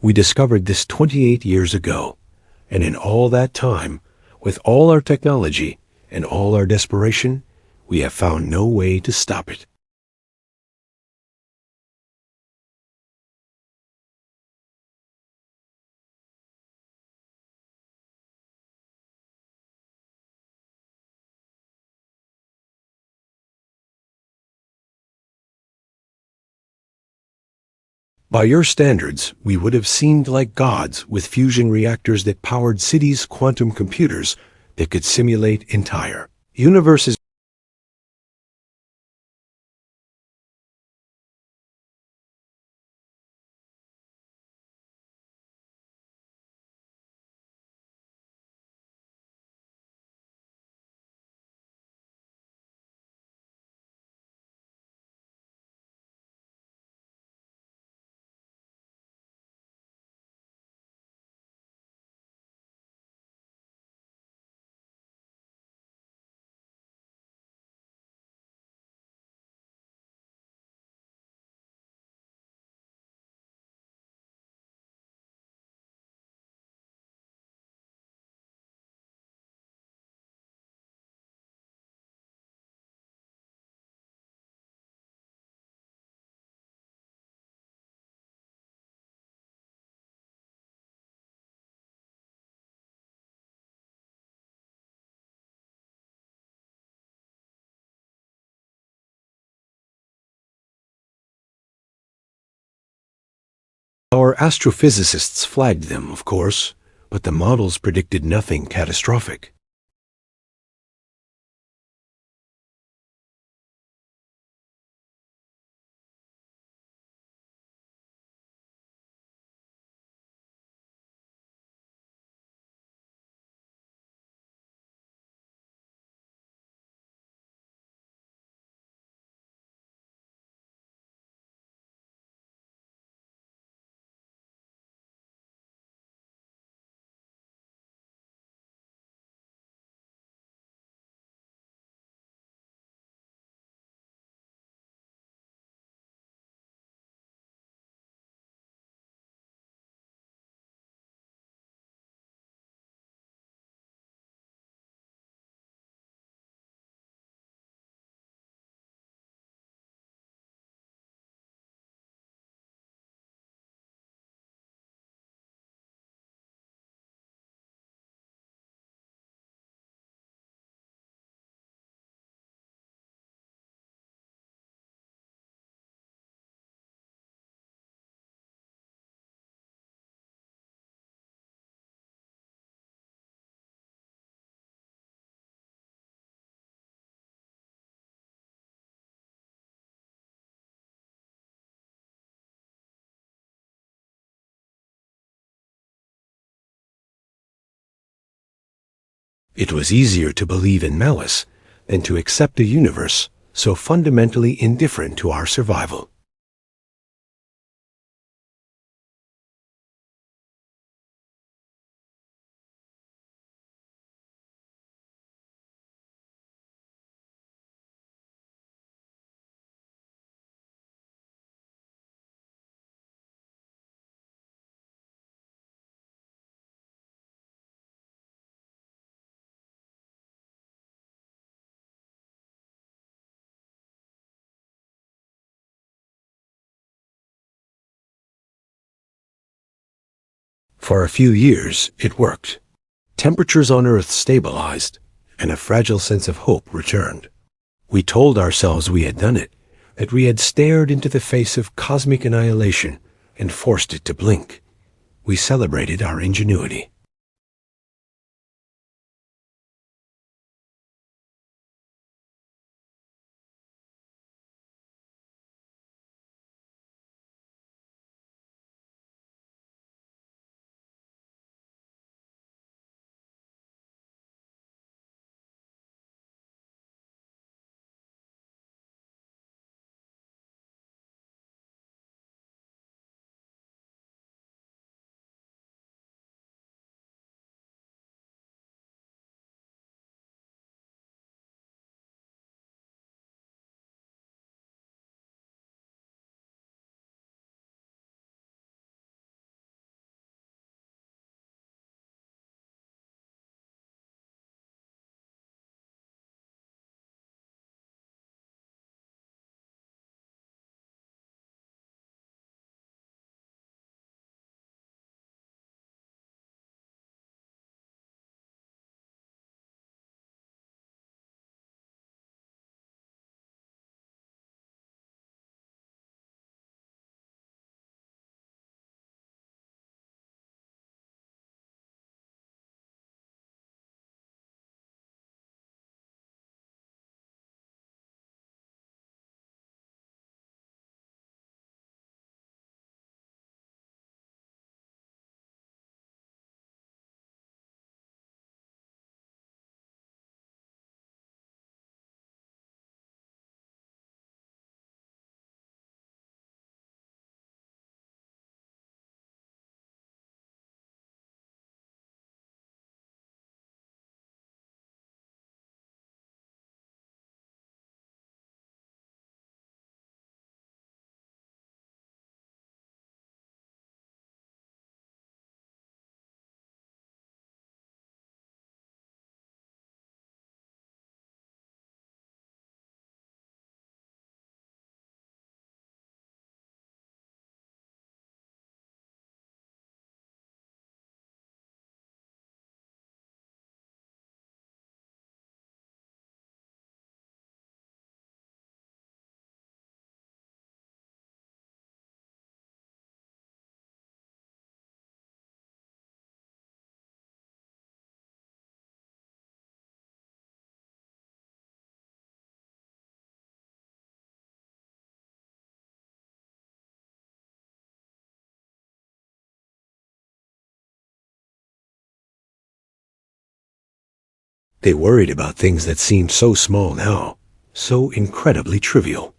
We discovered this 28 years ago, and in all that time, with all our technology and all our desperation, we have found no way to stop it. By your standards, we would have seemed like gods with fusion reactors that powered cities, quantum computers that could simulate entire universes. Our astrophysicists flagged them, of course, but the models predicted nothing catastrophic. It was easier to believe in malice than to accept a universe so fundamentally indifferent to our survival. For a few years, it worked. Temperatures on Earth stabilized, and a fragile sense of hope returned. We told ourselves we had done it, that we had stared into the face of cosmic annihilation and forced it to blink. We celebrated our ingenuity. They worried about things that seemed so small now, so incredibly trivial.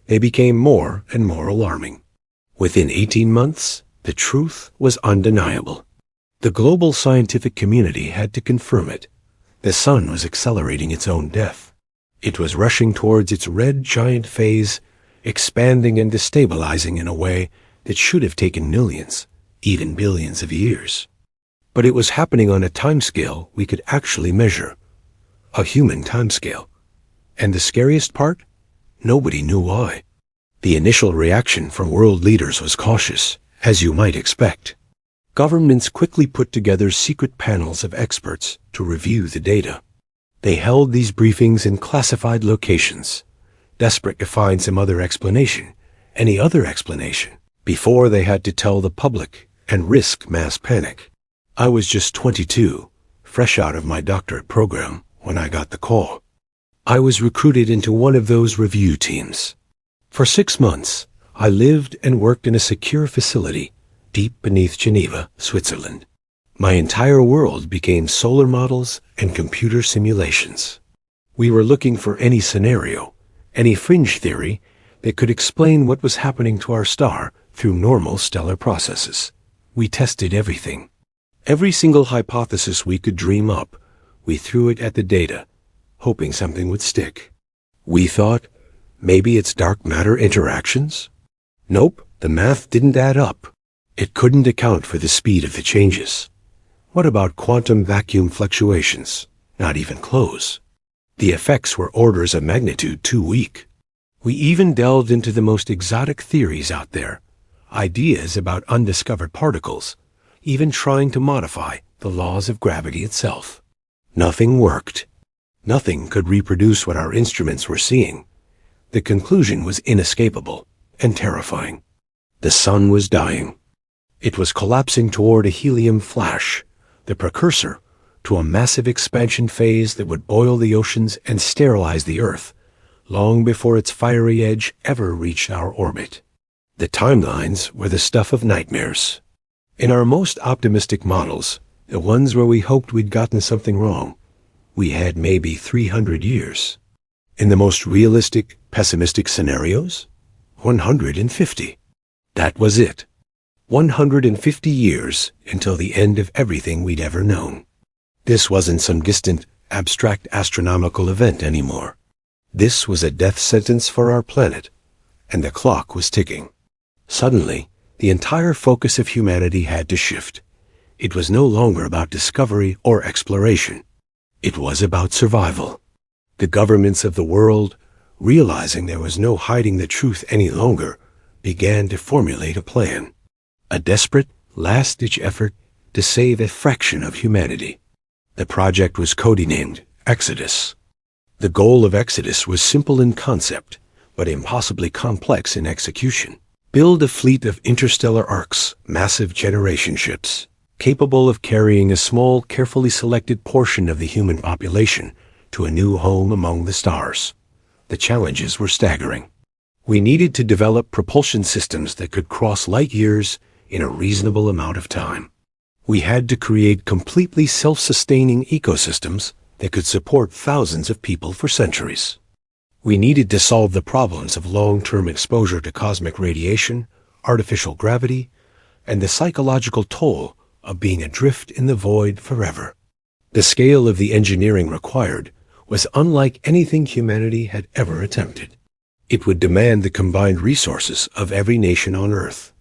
They became more and more alarming. Within 18 months, the truth was undeniable. The global scientific community had to confirm it. The sun was accelerating its own death. It was rushing towards its red giant phase, expanding and destabilizing in a way that should have taken millions, even billions of years. But it was happening on a timescale we could actually measure. A human timescale. And the scariest part? Nobody knew why. The initial reaction from world leaders was cautious, as you might expect. Governments quickly put together secret panels of experts to review the data. They held these briefings in classified locations, desperate to find some other explanation, any other explanation, before they had to tell the public and risk mass panic. I was just 22, fresh out of my doctorate program, when I got the call. I was recruited into one of those review teams. For 6 months, I lived and worked in a secure facility deep beneath Geneva, Switzerland. My entire world became solar models and computer simulations. We were looking for any scenario, any fringe theory that could explain what was happening to our star through normal stellar processes. We tested everything. Every single hypothesis we could dream up, we threw it at the data, hoping something would stick. We thought, maybe it's dark matter interactions? Nope, the math didn't add up. It couldn't account for the speed of the changes. What about quantum vacuum fluctuations? Not even close. The effects were orders of magnitude too weak. We even delved into the most exotic theories out there, ideas about undiscovered particles, even trying to modify the laws of gravity itself. Nothing worked. Nothing could reproduce what our instruments were seeing. The conclusion was inescapable and terrifying. The sun was dying. It was collapsing toward a helium flash, the precursor to a massive expansion phase that would boil the oceans and sterilize the Earth, long before its fiery edge ever reached our orbit. The timelines were the stuff of nightmares. In our most optimistic models, the ones where we hoped we'd gotten something wrong, we had maybe 300 years. In the most realistic, pessimistic scenarios, 150. That was it. 150 years until the end of everything we'd ever known. This wasn't some distant, abstract astronomical event anymore. This was a death sentence for our planet, and the clock was ticking. Suddenly, the entire focus of humanity had to shift. It was no longer about discovery or exploration. It was about survival. The governments of the world, realizing there was no hiding the truth any longer, began to formulate a plan. A desperate, last-ditch effort to save a fraction of humanity. The project was codenamed Exodus. The goal of Exodus was simple in concept, but impossibly complex in execution. Build a fleet of interstellar arcs, massive generation ships, capable of carrying a small, carefully selected portion of the human population to a new home among the stars. The challenges were staggering. We needed to develop propulsion systems that could cross light years in a reasonable amount of time. We had to create completely self-sustaining ecosystems that could support thousands of people for centuries. We needed to solve the problems of long-term exposure to cosmic radiation, artificial gravity, and the psychological toll of being adrift in the void forever. The scale of the engineering required was unlike anything humanity had ever attempted. It would demand the combined resources of every nation on Earth.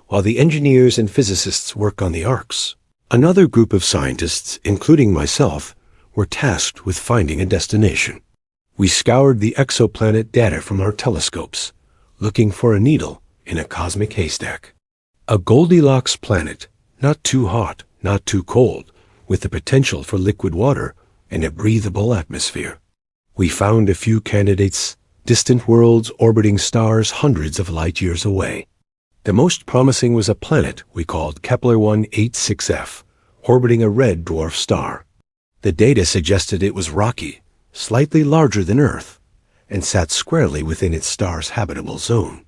While the engineers and physicists worked on the arcs, another group of scientists, including myself, were tasked with finding a destination. We scoured the exoplanet data from our telescopes, looking for a needle in a cosmic haystack. A Goldilocks planet, not too hot, not too cold, with the potential for liquid water and a breathable atmosphere. We found a few candidates, distant worlds orbiting stars hundreds of light years away. The most promising was a planet we called Kepler-186f, orbiting a red dwarf star. The data suggested it was rocky, slightly larger than Earth, and sat squarely within its star's habitable zone.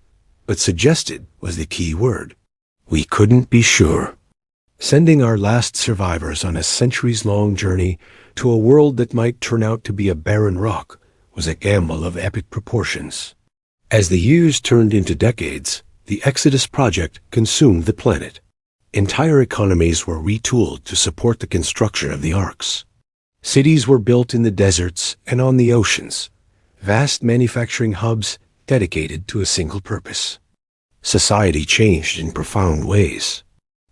But suggested was the key word. We couldn't be sure. Sending our last survivors on a centuries-long journey to a world that might turn out to be a barren rock was a gamble of epic proportions. As the years turned into decades, the Exodus project consumed the planet. Entire economies were retooled to support the construction of the arcs. Cities were built in the deserts and on the oceans, vast manufacturing hubs dedicated to a single purpose. Society changed in profound ways.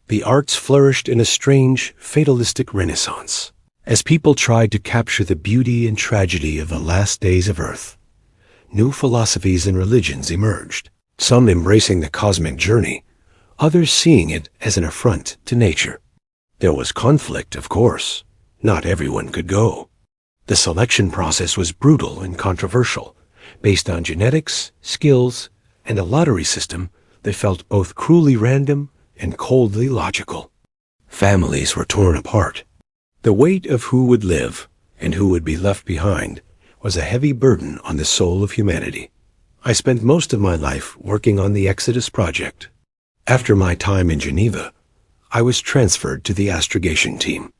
The arts flourished in a strange, fatalistic renaissance, as people tried to capture the beauty and tragedy of the last days of Earth. New philosophies and religions emerged, some embracing the cosmic journey, others seeing it as an affront to nature. There was conflict, of course. Not everyone could go. The selection process was brutal and controversial, based on genetics, skills, and a lottery system that felt both cruelly random and coldly logical. Families were torn apart. The weight of who would live and who would be left behind was a heavy burden on the soul of humanity. I spent most of my life working on the Exodus project. After my time in Geneva, I was transferred to the astrogation team.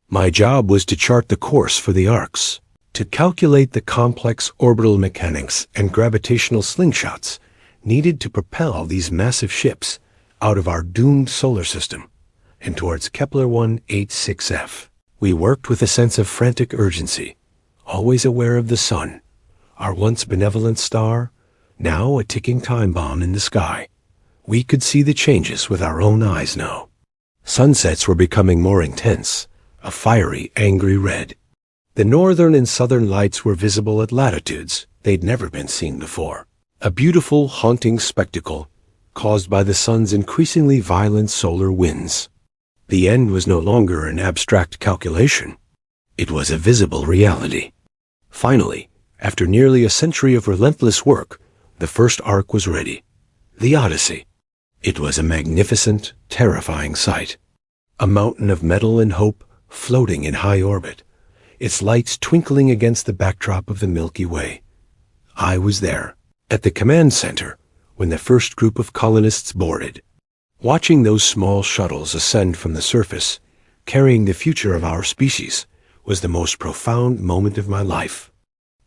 My job was to chart the course for the arcs, to calculate the complex orbital mechanics and gravitational slingshots needed to propel these massive ships out of our doomed solar system and towards Kepler-186f. We worked with a sense of frantic urgency, always aware of the sun, our once benevolent star, now a ticking time bomb in the sky. We could see the changes with our own eyes now. Sunsets were becoming more intense, a fiery, angry red. The northern and southern lights were visible at latitudes they'd never been seen before. A beautiful, haunting spectacle caused by the sun's increasingly violent solar winds. The end was no longer an abstract calculation. It was a visible reality. Finally, after nearly a century of relentless work, the first ark was ready. The Odyssey. It was a magnificent, terrifying sight. A mountain of metal and hope floating in high orbit, its lights twinkling against the backdrop of the Milky Way. I was there, at the command center, when the first group of colonists boarded. Watching those small shuttles ascend from the surface, carrying the future of our species, was the most profound moment of my life.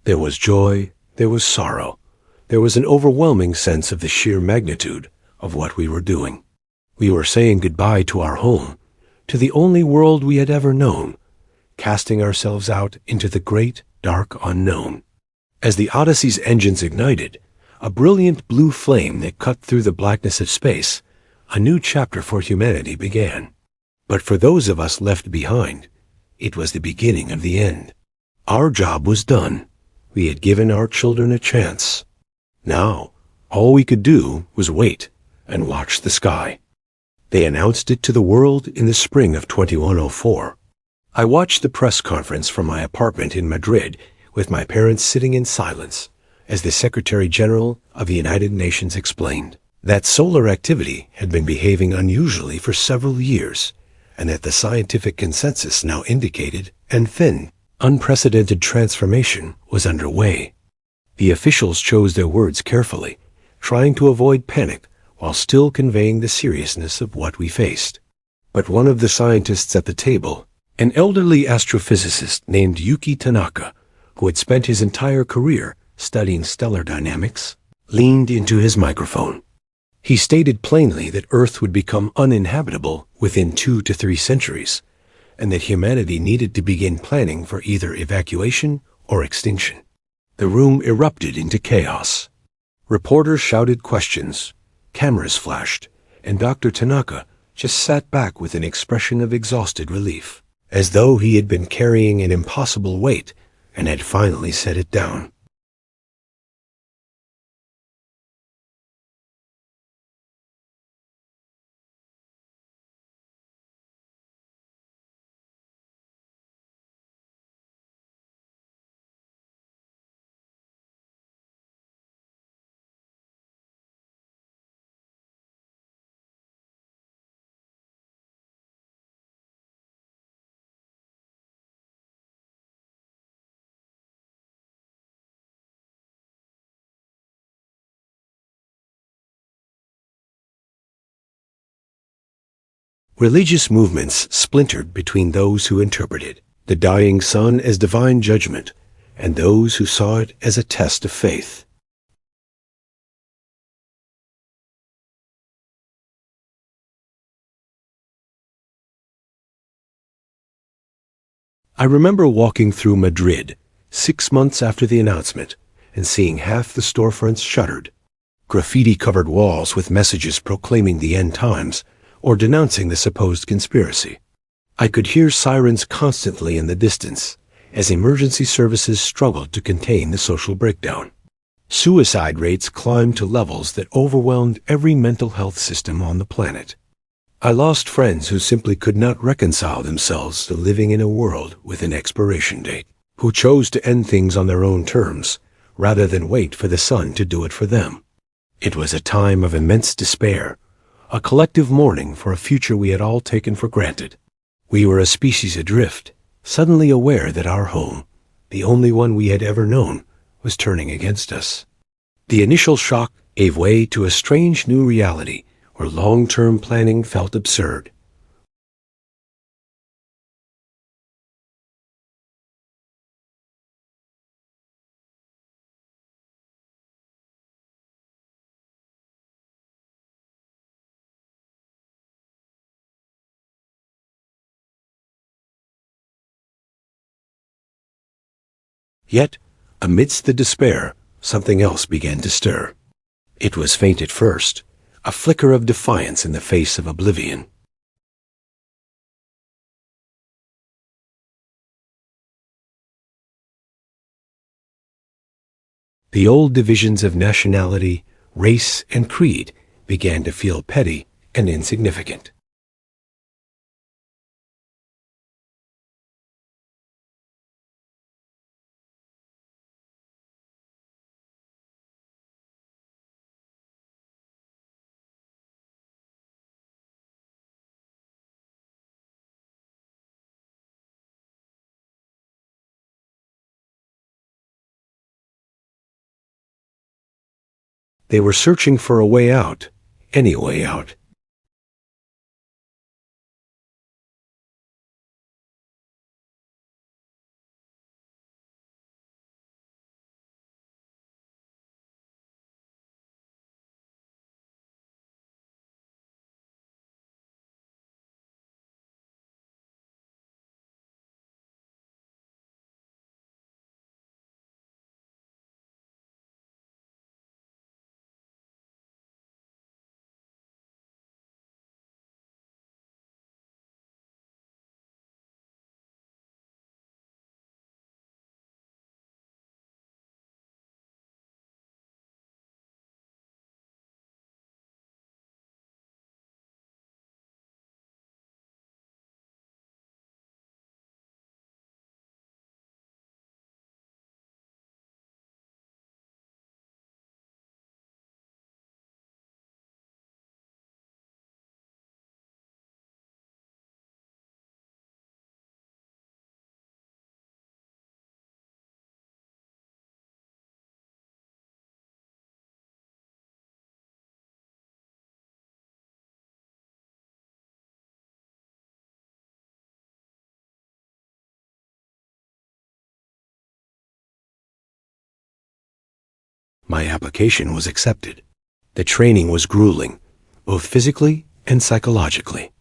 There was joy, there was sorrow, there was an overwhelming sense of the sheer magnitude of what we were doing. We were saying goodbye to our home, to the only world we had ever known, casting ourselves out into the great, dark unknown. As the Odyssey's engines ignited, a brilliant blue flame that cut through the blackness of space, a new chapter for humanity began. But for those of us left behind, it was the beginning of the end. Our job was done. We had given our children a chance. Now, all we could do was wait and watch the sky. They announced it to the world in the spring of 2104. I watched the press conference from my apartment in Madrid with my parents sitting in silence as the Secretary General of the United Nations explained that solar activity had been behaving unusually for several years, and that the scientific consensus now indicated an unprecedented transformation was underway. The officials chose their words carefully, trying to avoid panic while still conveying the seriousness of what we faced. But one of the scientists at the table, an elderly astrophysicist named Yuki Tanaka, who had spent his entire career studying stellar dynamics, leaned into his microphone. He stated plainly that Earth would become uninhabitable within 2 to 3 centuries, and that humanity needed to begin planning for either evacuation or extinction. The room erupted into chaos. Reporters shouted questions, cameras flashed, and Dr. Tanaka just sat back with an expression of exhausted relief, as though he had been carrying an impossible weight and had finally set it down. Religious movements splintered between those who interpreted the dying sun as divine judgment and those who saw it as a test of faith. I remember walking through Madrid 6 months after the announcement and seeing half the storefronts shuttered, graffiti-covered walls with messages proclaiming the end times or denouncing the supposed conspiracy. I could hear sirens constantly in the distance as emergency services struggled to contain the social breakdown. Suicide rates climbed to levels that overwhelmed every mental health system on the planet. I lost friends who simply could not reconcile themselves to living in a world with an expiration date, who chose to end things on their own terms rather than wait for the sun to do it for them. It was a time of immense despair, a collective mourning for a future we had all taken for granted. We were a species adrift, suddenly aware that our home, the only one we had ever known, was turning against us. The initial shock gave way to a strange new reality where long-term planning felt absurd. Yet, amidst the despair, something else began to stir. It was faint at first, a flicker of defiance in the face of oblivion. The old divisions of nationality, race, and creed began to feel petty and insignificant. They were searching for a way out, any way out. My application was accepted. The training was grueling, both physically and psychologically.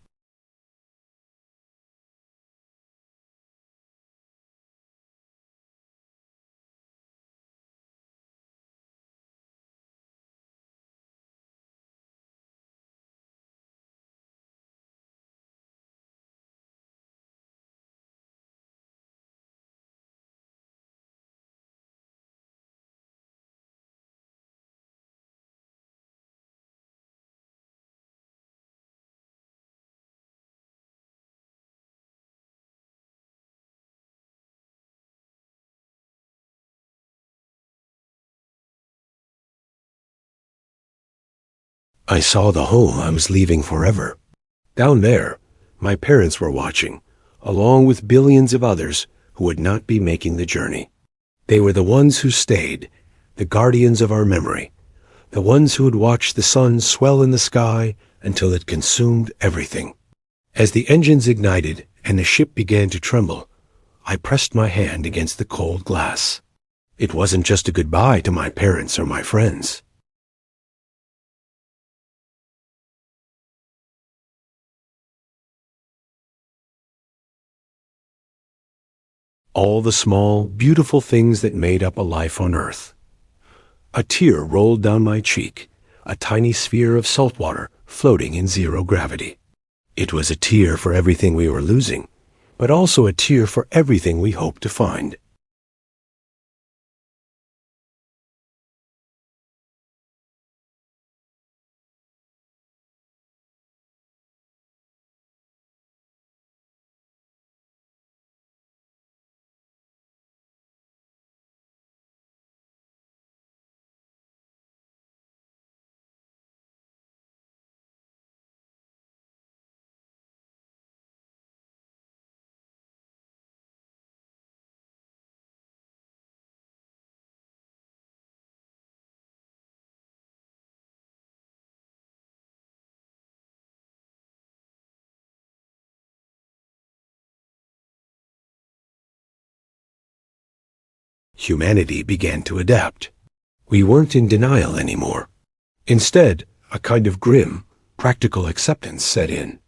I saw the home I was leaving forever. Down there, my parents were watching, along with billions of others who would not be making the journey. They were the ones who stayed, the guardians of our memory, the ones who would watch the sun swell in the sky until it consumed everything. As the engines ignited and the ship began to tremble, I pressed my hand against the cold glass. It wasn't just a goodbye to my parents or my friends. All the small, beautiful things that made up a life on Earth. A tear rolled down my cheek, a tiny sphere of salt water floating in zero gravity. It was a tear for everything we were losing, but also a tear for everything we hoped to find. Humanity began to adapt. We weren't in denial anymore. Instead, a kind of grim, practical acceptance set in.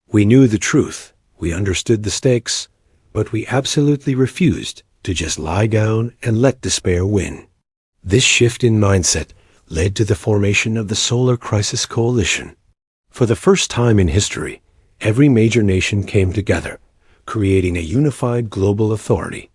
We knew the truth, we understood the stakes, but we absolutely refused to just lie down and let despair win. This shift in mindset led to the formation of the Solar Crisis Coalition. For the first time in history, every major nation came together, creating a unified global authority.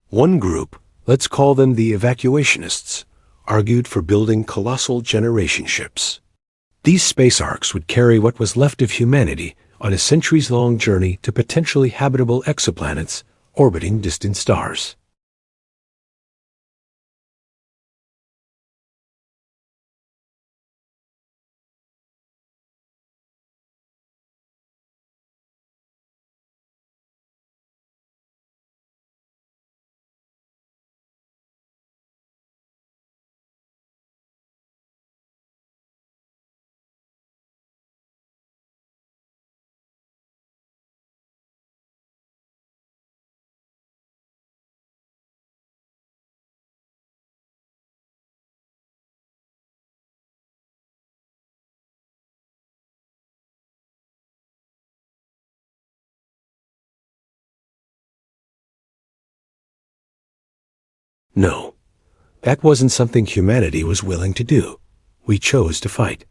One group, let's call them the evacuationists, argued for building colossal generation ships. These space arcs would carry what was left of humanity on a centuries-long journey to potentially habitable exoplanets orbiting distant stars. No, that wasn't something humanity was willing to do. We chose to fight.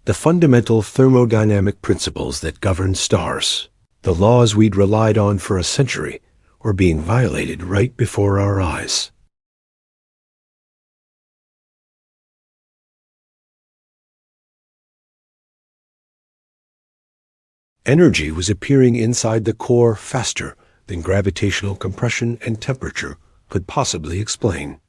The fundamental thermodynamic principles that govern stars, the laws we'd relied on for a century, were being violated right before our eyes. Energy was appearing inside the core faster than gravitational compression and temperature could possibly explain.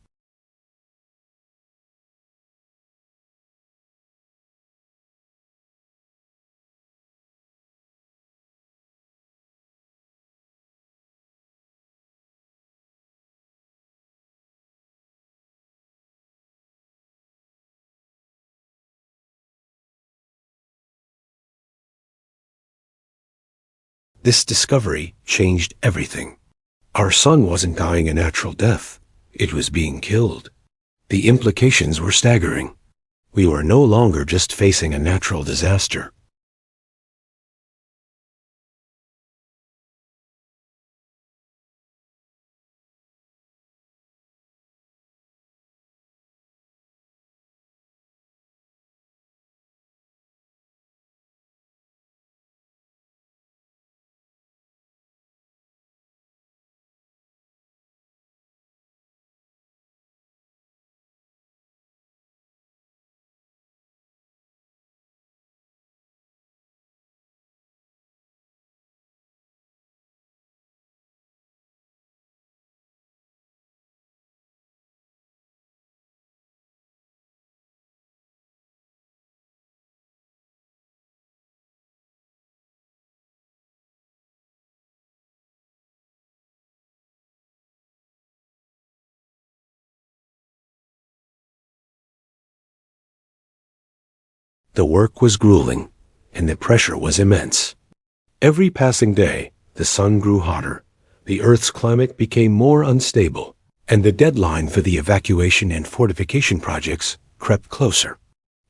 This discovery changed everything. Our sun wasn't dying a natural death. It was being killed. The implications were staggering. We were no longer just facing a natural disaster. The work was grueling, and the pressure was immense. Every passing day, the sun grew hotter, the Earth's climate became more unstable, and the deadline for the evacuation and fortification projects crept closer.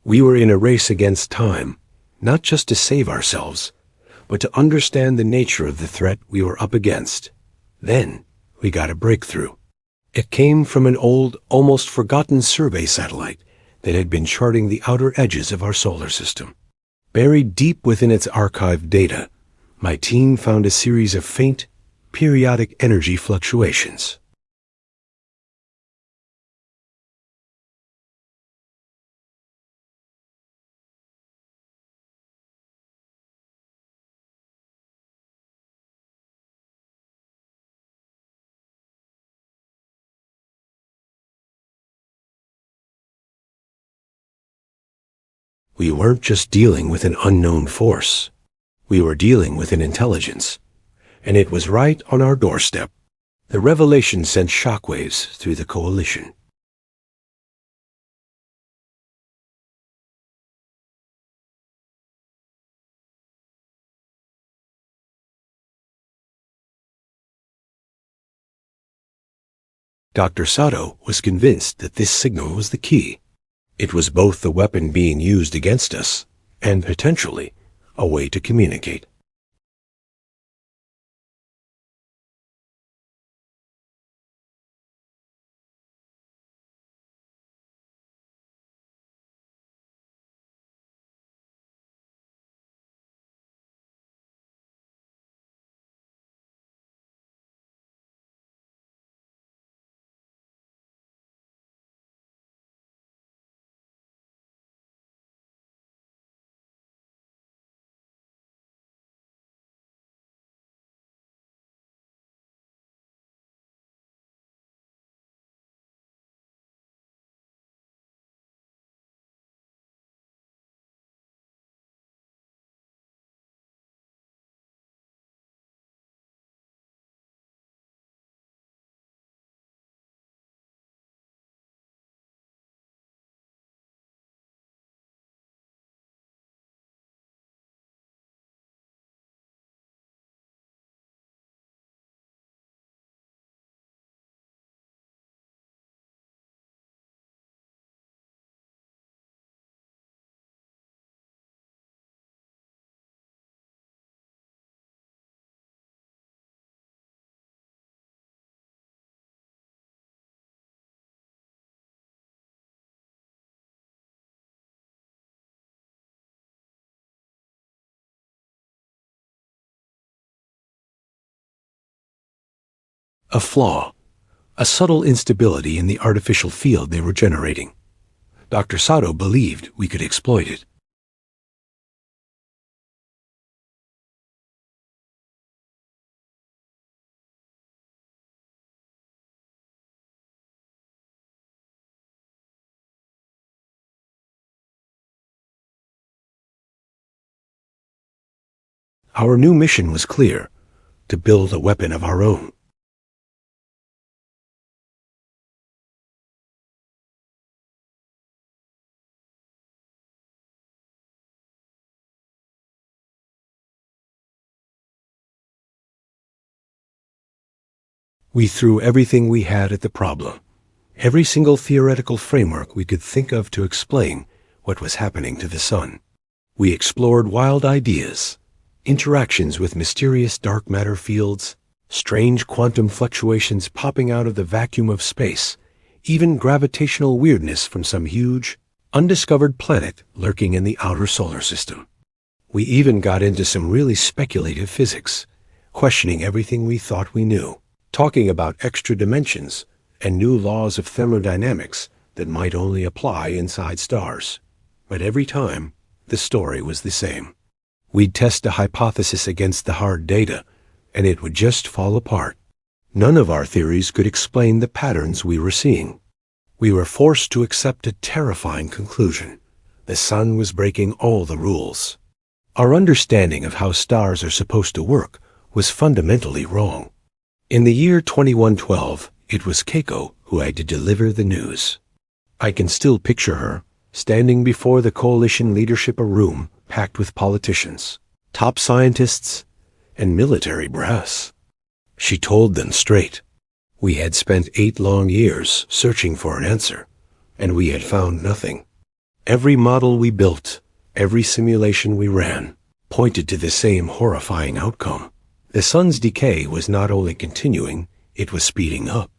We were in a race against time, not just to save ourselves, but to understand the nature of the threat we were up against. Then, we got a breakthrough. It came from an old, almost forgotten survey satellite that had been charting the outer edges of our solar system. Buried deep within its archived data, my team found a series of faint, periodic energy fluctuations. We weren't just dealing with an unknown force. We were dealing with an intelligence, and it was right on our doorstep. The revelation sent shockwaves through the coalition. Dr. Sato was convinced that this signal was the key. It was both the weapon being used against us and, potentially, a way to communicate. A flaw, a subtle instability in the artificial field they were generating. Dr. Sato believed we could exploit it. Our new mission was clear: to build a weapon of our own. We threw everything we had at the problem, every single theoretical framework we could think of to explain what was happening to the sun. We explored wild ideas, interactions with mysterious dark matter fields, strange quantum fluctuations popping out of the vacuum of space, even gravitational weirdness from some huge, undiscovered planet lurking in the outer solar system. We even got into some really speculative physics, questioning everything we thought we knew, talking about extra dimensions and new laws of thermodynamics that might only apply inside stars. But every time, the story was the same. We'd test a hypothesis against the hard data, and it would just fall apart. None of our theories could explain the patterns we were seeing. We were forced to accept a terrifying conclusion. The sun was breaking all the rules. Our understanding of how stars are supposed to work was fundamentally wrong. In the year 2112, it was Keiko who had to deliver the news. I can still picture her, standing before the coalition leadership, a room packed with politicians, top scientists, and military brass. She told them straight. We had spent 8 long years searching for an answer, and we had found nothing. Every model we built, every simulation we ran, pointed to the same horrifying outcome. The sun's decay was not only continuing, it was speeding up,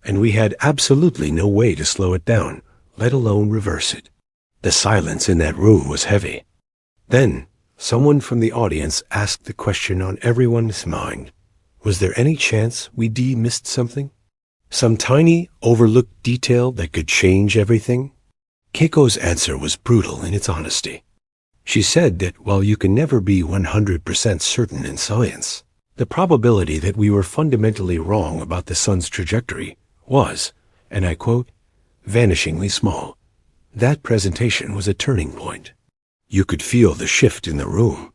and we had absolutely no way to slow it down, let alone reverse it. The silence in that room was heavy. Then, someone from the audience asked the question on everyone's mind. Was there any chance we missed something? Some tiny, overlooked detail that could change everything? Keiko's answer was brutal in its honesty. She said that while you can never be 100% certain in science, the probability that we were fundamentally wrong about the sun's trajectory was, and I quote, vanishingly small. That presentation was a turning point. You could feel the shift in the room.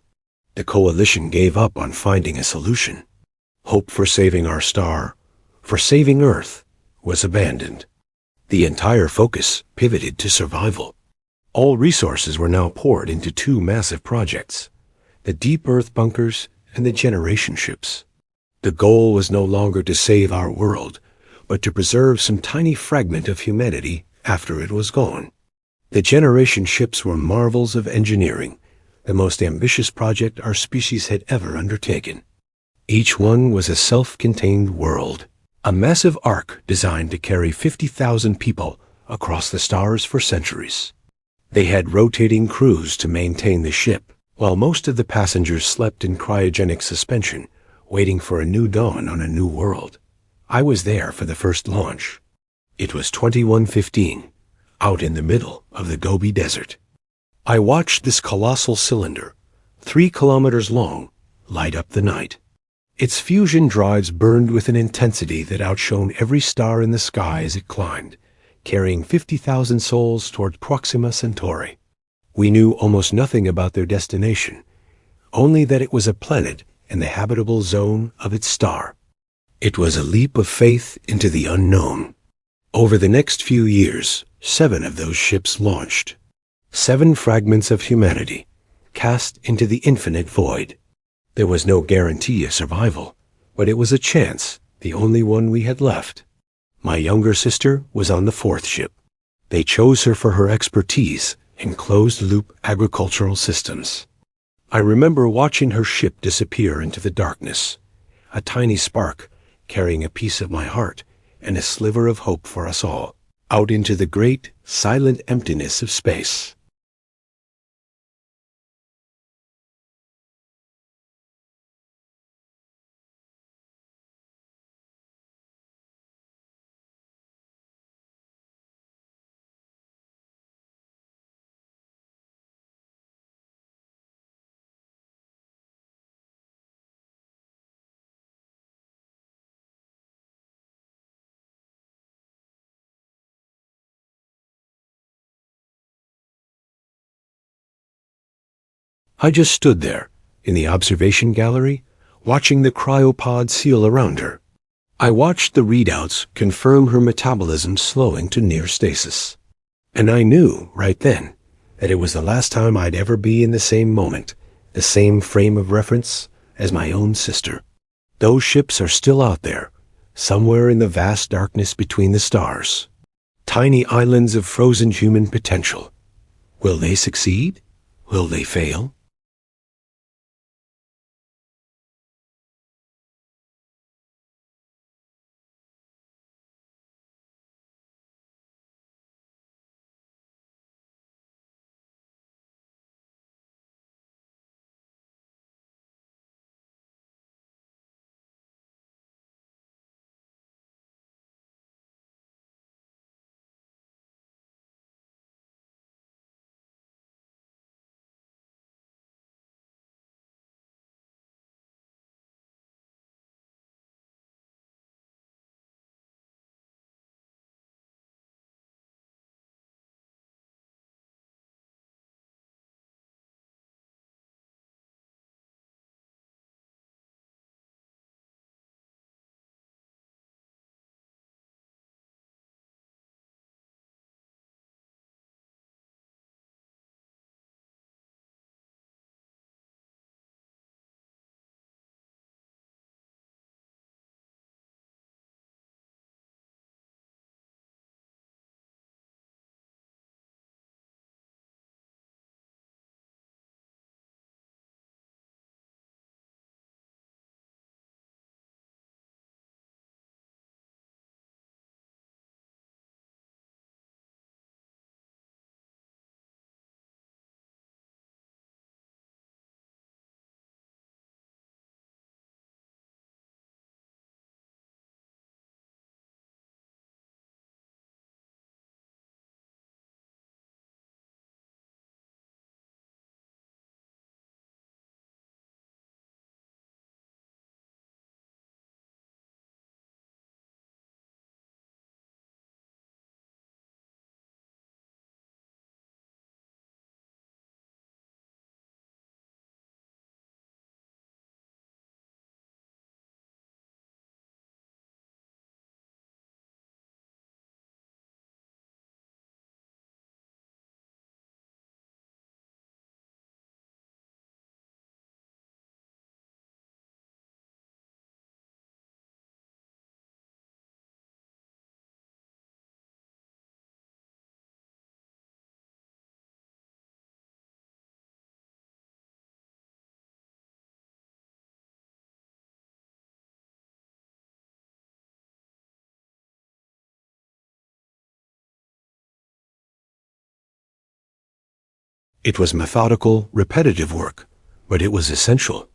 The coalition gave up on finding a solution. Hope for saving our star, for saving Earth, was abandoned. The entire focus pivoted to survival. All resources were now poured into 2 massive projects, the deep Earth bunkers and the generation ships. The goal was no longer to save our world, but to preserve some tiny fragment of humanity after it was gone. The generation ships were marvels of engineering, the most ambitious project our species had ever undertaken. Each one was a self-contained world, a massive ark designed to carry 50,000 people across the stars for centuries. They had rotating crews to maintain the ship, while most of the passengers slept in cryogenic suspension, waiting for a new dawn on a new world. I was there for the first launch. It was 2115, out in the middle of the Gobi Desert. I watched this colossal cylinder, 3 kilometers long, light up the night. Its fusion drives burned with an intensity that outshone every star in the sky as it climbed, carrying 50,000 souls toward Proxima Centauri. We knew almost nothing about their destination, only that it was a planet in the habitable zone of its star. It was a leap of faith into the unknown. Over the next few years, 7 of those ships launched. 7 fragments of humanity, cast into the infinite void. There was no guarantee of survival, but it was a chance, the only one we had left. My younger sister was on the 4th ship. They chose her for her expertise in closed-loop agricultural systems. I remember watching her ship disappear into the darkness, a tiny spark carrying a piece of my heart and a sliver of hope for us all, out into the great, silent emptiness of space. I just stood there, in the observation gallery, watching the cryopod seal around her. I watched the readouts confirm her metabolism slowing to near stasis. And I knew, right then, that it was the last time I'd ever be in the same moment, the same frame of reference, as my own sister. Those ships are still out there, somewhere in the vast darkness between the stars. Tiny islands of frozen human potential. Will they succeed? Will they fail? It was methodical, repetitive work, but it was essential.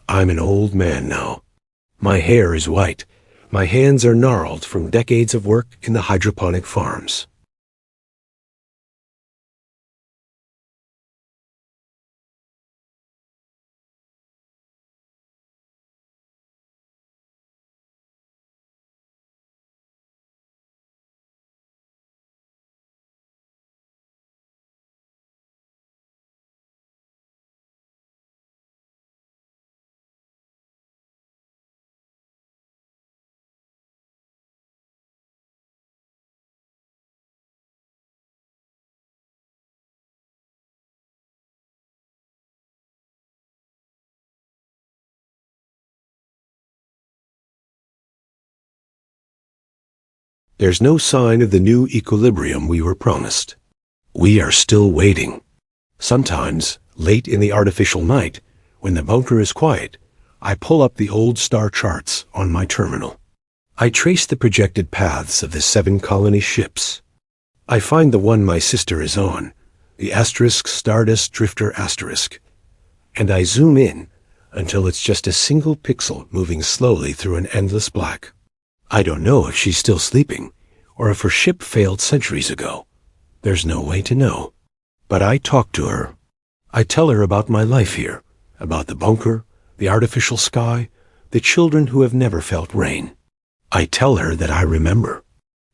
I'm an old man now. My hair is white. My hands are gnarled from decades of work in the hydroponic farms. There's no sign of the new equilibrium we were promised. We are still waiting. Sometimes, late in the artificial night, when the bunker is quiet, I pull up the old star charts on my terminal. I trace the projected paths of the 7 colony ships. I find the one my sister is on, the asterisk Stardust Drifter asterisk, and I zoom in until it's just a single pixel moving slowly through an endless black. I don't know if she's still sleeping, or if her ship failed centuries ago. There's no way to know. But I talk to her. I tell her about my life here, about the bunker, the artificial sky, the children who have never felt rain. I tell her that I remember.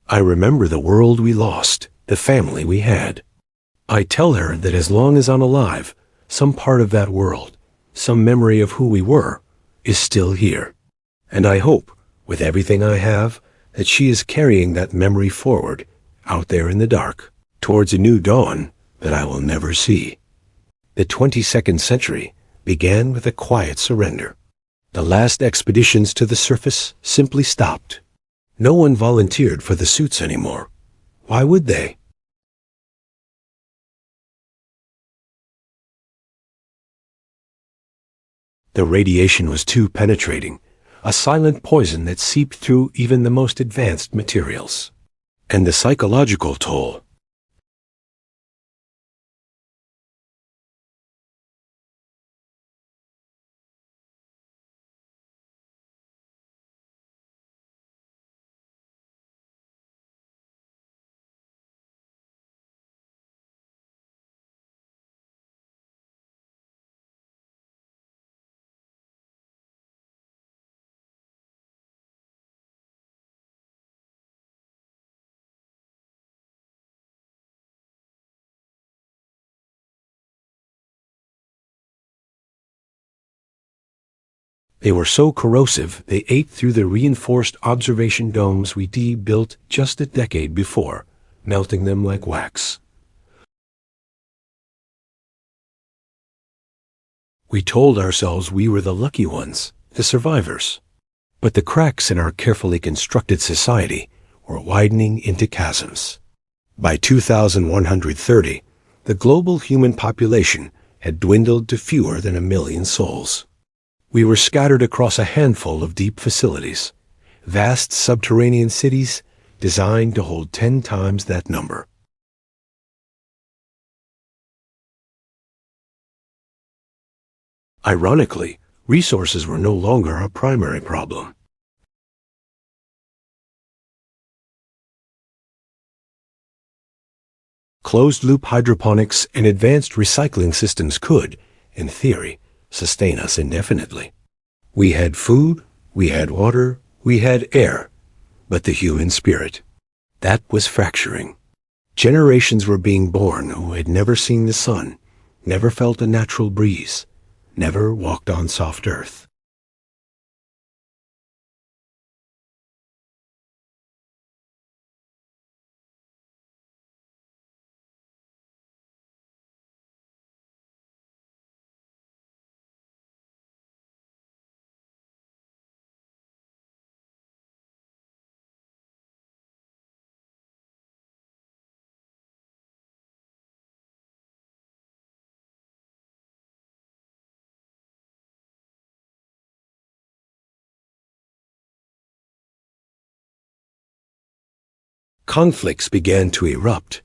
I remember the world we lost, the family we had. I tell her that as long as I'm alive, some part of that world, some memory of who we were, is still here. And I hope, with everything I have, that she is carrying that memory forward, out there in the dark, towards a new dawn that I will never see. The 22nd century began with a quiet surrender. The last expeditions to the surface simply stopped. No one volunteered for the suits anymore. Why would they? The radiation was too penetrating, a silent poison that seeped through even the most advanced materials. And the psychological toll. They were so corrosive they ate through the reinforced observation domes we built just a decade before, melting them like wax. We told ourselves we were the lucky ones, the survivors. But the cracks in our carefully constructed society were widening into chasms. By 2130, the global human population had dwindled to fewer than 1 million souls. We were scattered across a handful of deep facilities, vast subterranean cities designed to hold 10 times that number. Ironically, resources were no longer our primary problem. Closed-loop hydroponics and advanced recycling systems could, in theory, sustain us indefinitely. We had food, we had water, we had air, but the human spirit, that was fracturing. Generations were being born who had never seen the sun, never felt a natural breeze, never walked on soft earth. Conflicts began to erupt,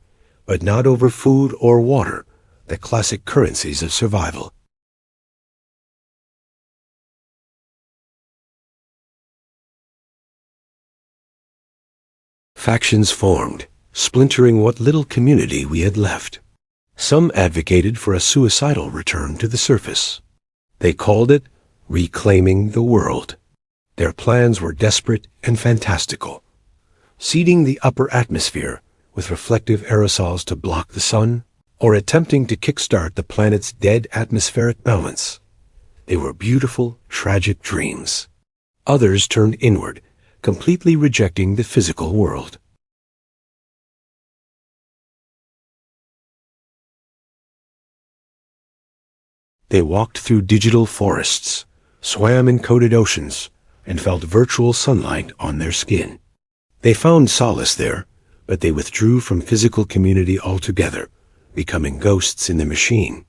but not over food or water, the classic currencies of survival. Factions formed, splintering what little community we had left. Some advocated for a suicidal return to the surface. They called it reclaiming the world. Their plans were desperate and fantastical. Seeding the upper atmosphere with reflective aerosols to block the sun, or attempting to kickstart the planet's dead atmospheric balance. They were beautiful, tragic dreams. Others turned inward, completely rejecting the physical world. They walked through digital forests, swam in coated oceans, and felt virtual sunlight on their skin. They found solace there, but they withdrew from physical community altogether, becoming ghosts in the machine.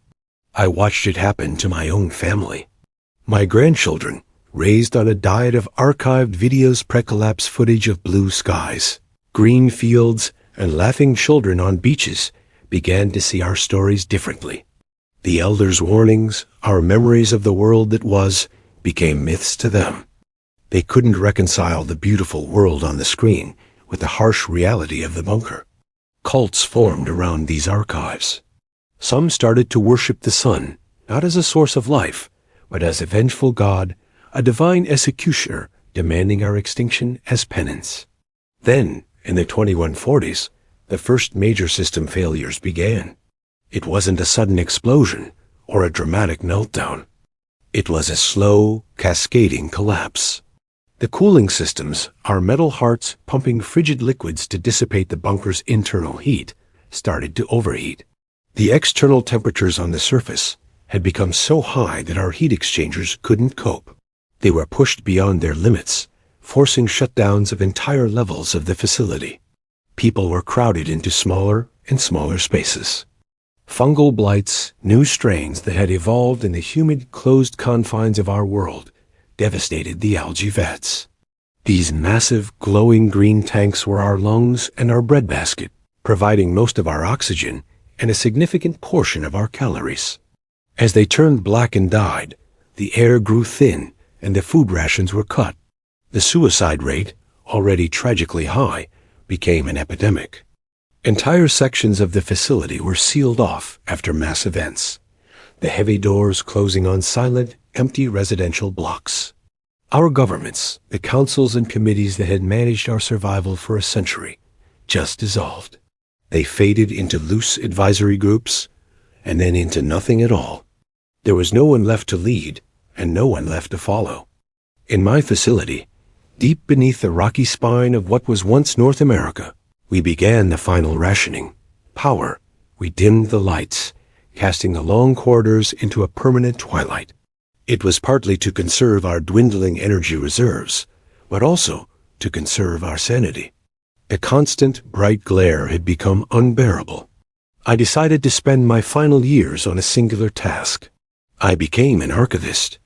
I watched it happen to my own family. My grandchildren, raised on a diet of archived videos, pre-collapse footage of blue skies, green fields, and laughing children on beaches, began to see our stories differently. The elders' warnings, our memories of the world that was, became myths to them. They couldn't reconcile the beautiful world on the screen with the harsh reality of the bunker. Cults formed around these archives. Some started to worship the sun, not as a source of life, but as a vengeful god, a divine executioner demanding our extinction as penance. Then, in the 2140s, the first major system failures began. It wasn't a sudden explosion or a dramatic meltdown. It was a slow, cascading collapse. The cooling systems, our metal hearts pumping frigid liquids to dissipate the bunker's internal heat, started to overheat. The external temperatures on the surface had become so high that our heat exchangers couldn't cope. They were pushed beyond their limits, forcing shutdowns of entire levels of the facility. People were crowded into smaller and smaller spaces. Fungal blights, new strains that had evolved in the humid, closed confines of our world, devastated the algae vats. These massive, glowing green tanks were our lungs and our breadbasket, providing most of our oxygen and a significant portion of our calories. As they turned black and died, the air grew thin and the food rations were cut. The suicide rate, already tragically high, became an epidemic. Entire sections of the facility were sealed off after mass events, the heavy doors closing on silent, empty residential blocks. Our governments, the councils and committees that had managed our survival for a century, just dissolved. They faded into loose advisory groups, and then into nothing at all. There was no one left to lead, and no one left to follow. In my facility, deep beneath the rocky spine of what was once North America, we began the final rationing. Power, we dimmed the lights, casting the long corridors into a permanent twilight. It was partly to conserve our dwindling energy reserves, but also to conserve our sanity. The constant, bright glare had become unbearable. I decided to spend my final years on a singular task. I became an archivist.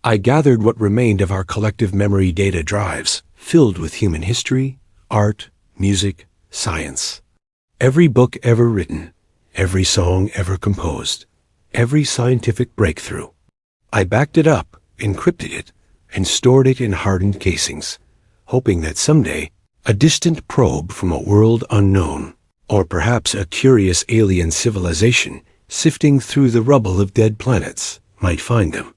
I gathered what remained of our collective memory data drives, filled with human history, art, music, science. Every book ever written, every song ever composed, every scientific breakthrough. I backed it up, encrypted it, and stored it in hardened casings, hoping that someday a distant probe from a world unknown, or perhaps a curious alien civilization sifting through the rubble of dead planets, might find them.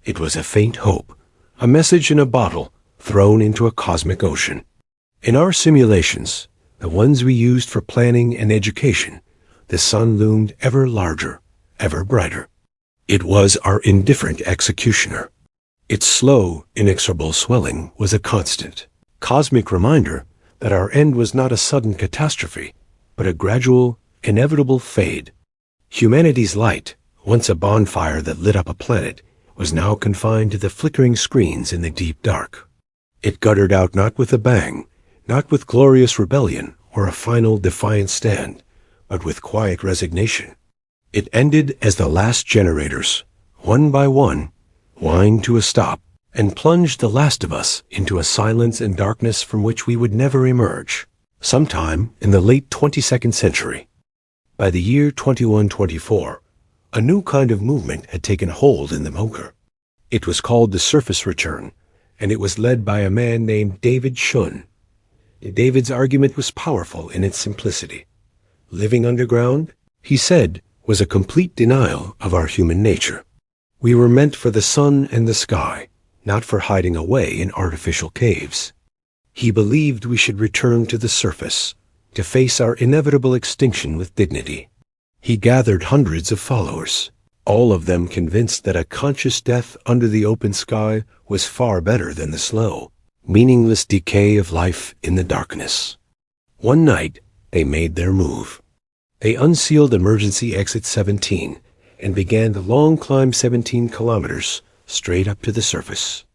It was a faint hope, a message in a bottle thrown into a cosmic ocean. In our simulations, the ones we used for planning and education, the sun loomed ever larger, ever brighter. It was our indifferent executioner. Its slow, inexorable swelling was a constant, cosmic reminder that our end was not a sudden catastrophe, but a gradual, inevitable fade. Humanity's light, once a bonfire that lit up a planet, was now confined to the flickering screens in the deep dark. It guttered out not with a bang, not with glorious rebellion or a final defiant stand, but with quiet resignation. It ended as the last generators, one by one, whined to a stop and plunged the last of us into a silence and darkness from which we would never emerge, sometime in the late 22nd century. By the year 2124, a new kind of movement had taken hold in the Moker. It was called the Surface Return, and it was led by a man named David Shun. David's argument was powerful in its simplicity. Living underground, he said, was a complete denial of our human nature. We were meant for the sun and the sky, not for hiding away in artificial caves. He believed we should return to the surface, to face our inevitable extinction with dignity. He gathered hundreds of followers, all of them convinced that a conscious death under the open sky was far better than the slow, meaningless decay of life in the darkness. One night, they made their move. They unsealed emergency exit 17 and began the long climb 17 kilometers straight up to the surface.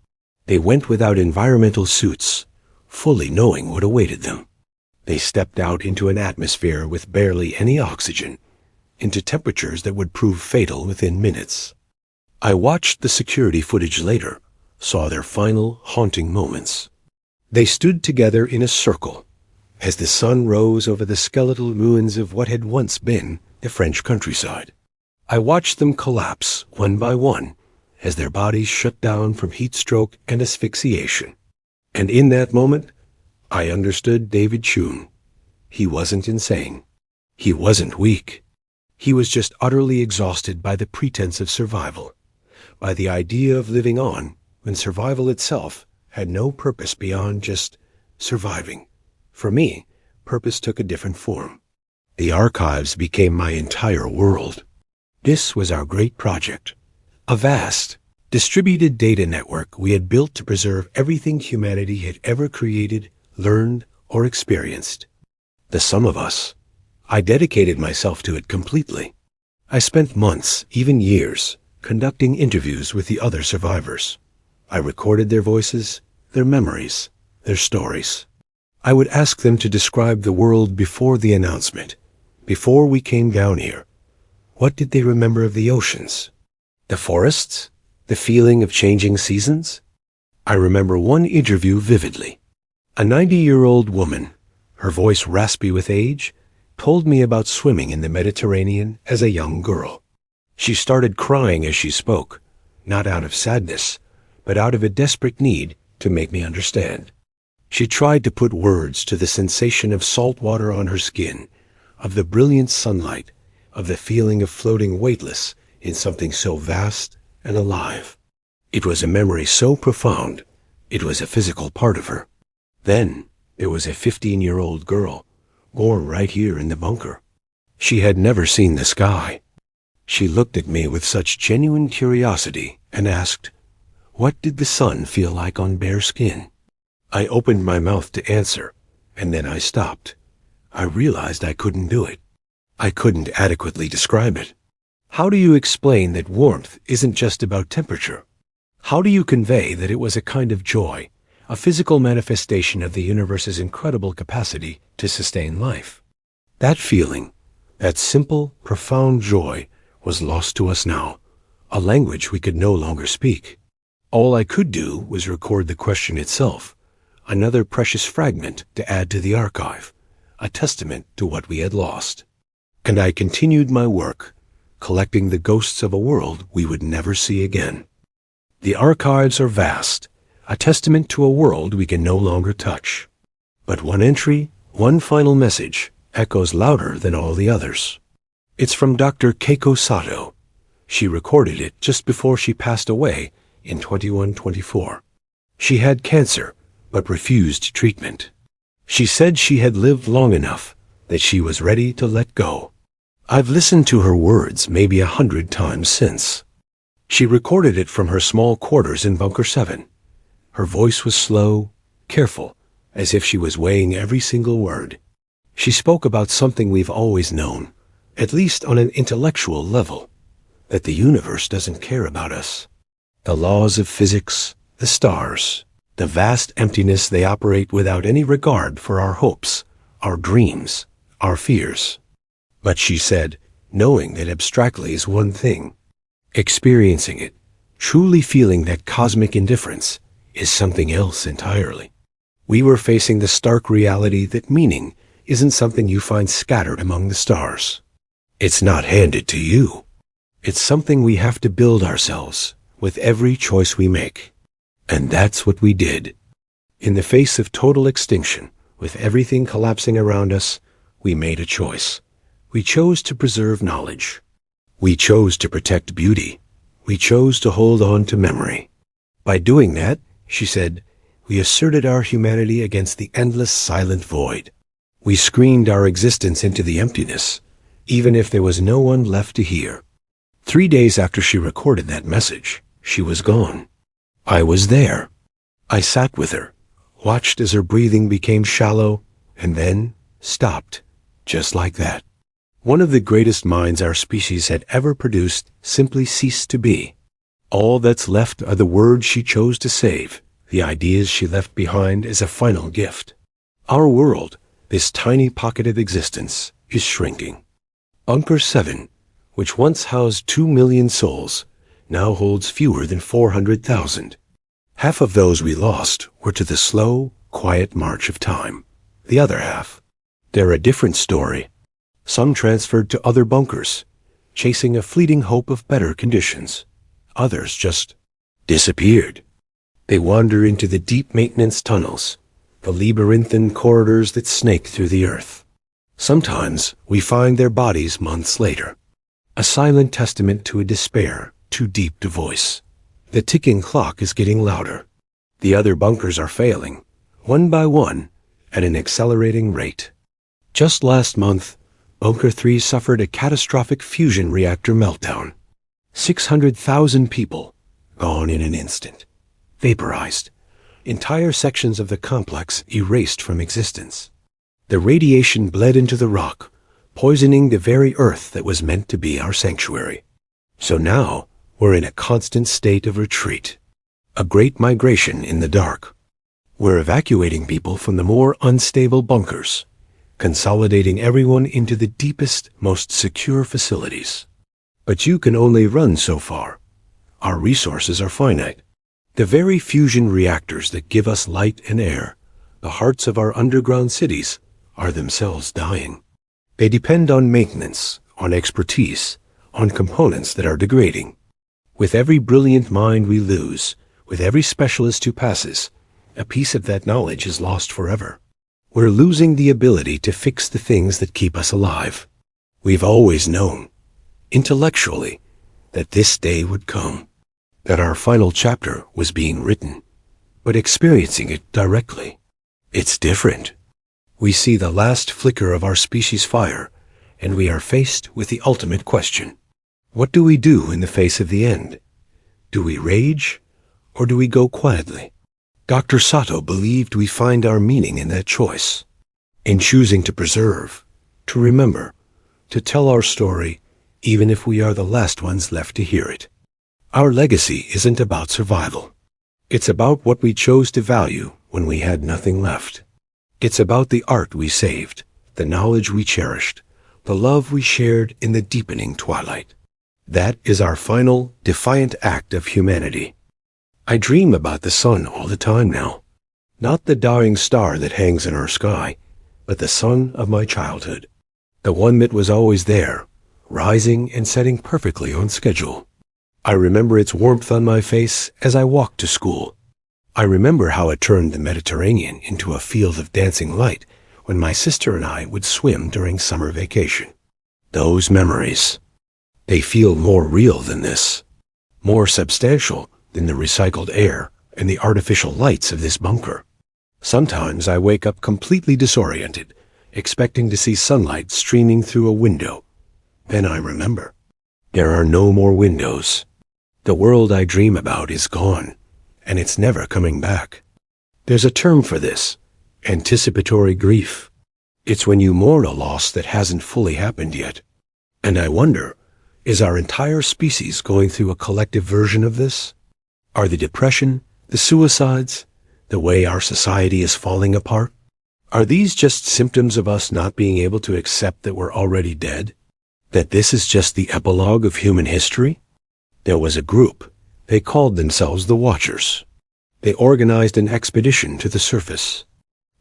They went without environmental suits, fully knowing what awaited them. They stepped out into an atmosphere with barely any oxygen, into temperatures that would prove fatal within minutes. I watched the security footage later, saw their final, haunting moments. They stood together in a circle as the sun rose over the skeletal ruins of what had once been the French countryside. I watched them collapse one by one as their bodies shut down from heat stroke and asphyxiation. And in that moment, I understood David Shun. He wasn't insane. He wasn't weak. He was just utterly exhausted by the pretense of survival, by the idea of living on when survival itself had no purpose beyond just surviving. For me, purpose took a different form. The archives became my entire world. This was our great project, a vast, distributed data network we had built to preserve everything humanity had ever created, learned, or experienced. The sum of us. I dedicated myself to it completely. I spent months, even years, conducting interviews with the other survivors. I recorded their voices, their memories, their stories. I would ask them to describe the world before the announcement, before we came down here, What did they remember of the oceans? The forests? The feeling of changing seasons? I remember one interview vividly. A 90-year-old woman, her voice raspy with age, told me about swimming in the Mediterranean as a young girl. She started crying as she spoke, not out of sadness, but out of a desperate need to make me understand. She tried to put words to the sensation of salt water on her skin, of the brilliant sunlight, of the feeling of floating weightless in something so vast and alive. It was a memory so profound, it was a physical part of her. Then there was a 15-year-old girl, born right here in the bunker. She had never seen the sky. She looked at me with such genuine curiosity and asked, "What did the sun feel like on bare skin?" I opened my mouth to answer, and then I stopped. I realized I couldn't do it. I couldn't adequately describe it. How do you explain that warmth isn't just about temperature? How do you convey that it was a kind of joy, a physical manifestation of the universe's incredible capacity to sustain life? That feeling, that simple, profound joy, was lost to us now, a language we could no longer speak. All I could do was record the question itself, another precious fragment to add to the archive, a testament to what we had lost. And I continued my work, collecting the ghosts of a world we would never see again. The archives are vast, a testament to a world we can no longer touch. But one entry, one final message, echoes louder than all the others. It's from Dr. Keiko Sato. She recorded it just before she passed away in 2124. She had cancer, but refused treatment. She said she had lived long enough that she was ready to let go. I've listened to her words maybe 100 times since. She recorded it from her small quarters in Bunker 7. Her voice was slow, careful, as if she was weighing every single word. She spoke about something we've always known, at least on an intellectual level, that the universe doesn't care about us. The laws of physics, the stars, the vast emptiness they operate without any regard for our hopes, our dreams, our fears. But she said, knowing that abstractly is one thing. Experiencing it, truly feeling that cosmic indifference, is something else entirely. We were facing the stark reality that meaning isn't something you find scattered among the stars. It's not handed to you. It's something we have to build ourselves with every choice we make. And that's what we did. In the face of total extinction, with everything collapsing around us, we made a choice. We chose to preserve knowledge. We chose to protect beauty. We chose to hold on to memory. By doing that, she said, we asserted our humanity against the endless silent void. We screened our existence into the emptiness, even if there was no one left to hear. 3 days after she recorded that message, she was gone. I was there. I sat with her, watched as her breathing became shallow, and then stopped, just like that. One of the greatest minds our species had ever produced simply ceased to be. All that's left are the words she chose to save, the ideas she left behind as a final gift. Our world, this tiny pocket of existence, is shrinking. Bunker 7, which once housed 2 million souls, now holds fewer than 400,000. Half of those we lost were to the slow, quiet march of time. The other half, they're a different story. Some transferred to other bunkers, chasing a fleeting hope of better conditions. Others just disappeared. They wander into the deep maintenance tunnels, the labyrinthine corridors that snake through the earth. Sometimes we find their bodies months later, a silent testament to a despair too deep to voice. The ticking clock is getting louder. The other bunkers are failing, one by one, at an accelerating rate. Just last month, Bunker 3 suffered a catastrophic fusion reactor meltdown. 600,000 people gone in an instant, vaporized. Entire sections of the complex erased from existence. The radiation bled into the rock, poisoning the very earth that was meant to be our sanctuary. So now we're in a constant state of retreat, a great migration in the dark. We're evacuating people from the more unstable bunkers, consolidating everyone into the deepest, most secure facilities. But you can only run so far. Our resources are finite. The very fusion reactors that give us light and air, the hearts of our underground cities, are themselves dying. They depend on maintenance, on expertise, on components that are degrading. With every brilliant mind we lose, with every specialist who passes, a piece of that knowledge is lost forever. We're losing the ability to fix the things that keep us alive. We've always known, intellectually, that this day would come, that our final chapter was being written, but experiencing it directly, it's different. We see the last flicker of our species' fire, and we are faced with the ultimate question. What do we do in the face of the end? Do we rage, or do we go quietly? Dr. Sato believed we find our meaning in that choice, in choosing to preserve, to remember, to tell our story, even if we are the last ones left to hear it. Our legacy isn't about survival. It's about what we chose to value when we had nothing left. It's about the art we saved, the knowledge we cherished, the love we shared in the deepening twilight. That is our final, defiant act of humanity. I dream about the sun all the time now. Not the dying star that hangs in our sky, but the sun of my childhood. The one that was always there, rising and setting perfectly on schedule. I remember its warmth on my face as I walked to school. I remember how it turned the Mediterranean into a field of dancing light when my sister and I would swim during summer vacation. Those memories. They feel more real than this, more substantial than the recycled air and the artificial lights of this bunker. Sometimes I wake up completely disoriented, expecting to see sunlight streaming through a window. Then I remember. There are no more windows. The world I dream about is gone, and it's never coming back. There's a term for this, anticipatory grief. It's when you mourn a loss that hasn't fully happened yet. And I wonder, is our entire species going through a collective version of this? Are the depression, the suicides, the way our society is falling apart? Are these just symptoms of us not being able to accept that we're already dead? That this is just the epilogue of human history? There was a group. They called themselves the Watchers. They organized an expedition to the surface.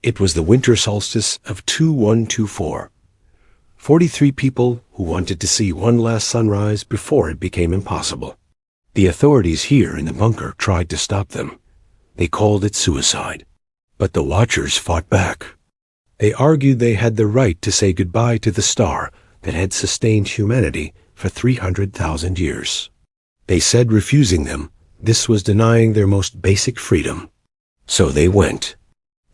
It was the winter solstice of 2124. 43 people who wanted to see one last sunrise before it became impossible. The authorities here in the bunker tried to stop them. They called it suicide. But the Watchers fought back. They argued they had the right to say goodbye to the star that had sustained humanity for 300,000 years. They said refusing them, this was denying their most basic freedom. So they went.